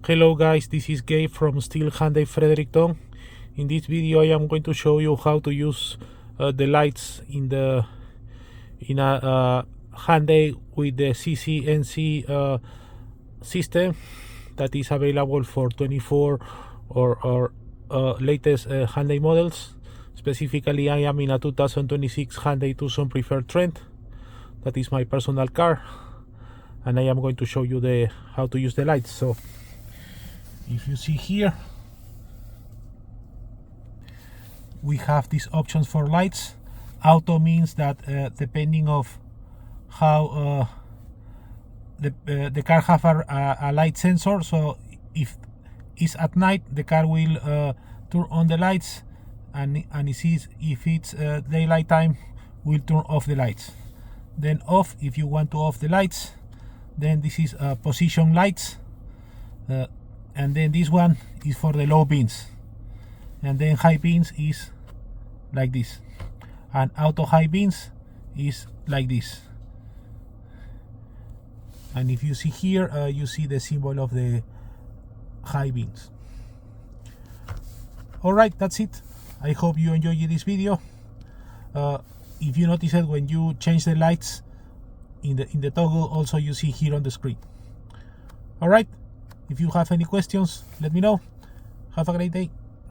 Hello guys, this is Gabe from Steele Hyundai Fredericton. In this video I am going to show you how to use the lights in a Hyundai with the ccNC system that is available for 24 or latest Hyundai models. Specifically, I am in a 2026 Hyundai Tucson Preferred Trend. That is my personal car, and I am going to show you how to use the lights. So if you see here, we have these options for lights. Auto means that depending of how the car have a light sensor, so if it's at night, the car will turn on the lights, and if it's daylight time, will turn off the lights. Then off, if you want to off the lights, then this is position lights, and then this one is for the low beams, and then high beams is like this, and auto high beams is like this. And if you see here, you see the symbol of the high beams. Alright, that's it. I hope you enjoyed this video. If you notice it, when you change the lights in the toggle, also you see here on the screen. Alright, if you have any questions, let me know. Have a great day.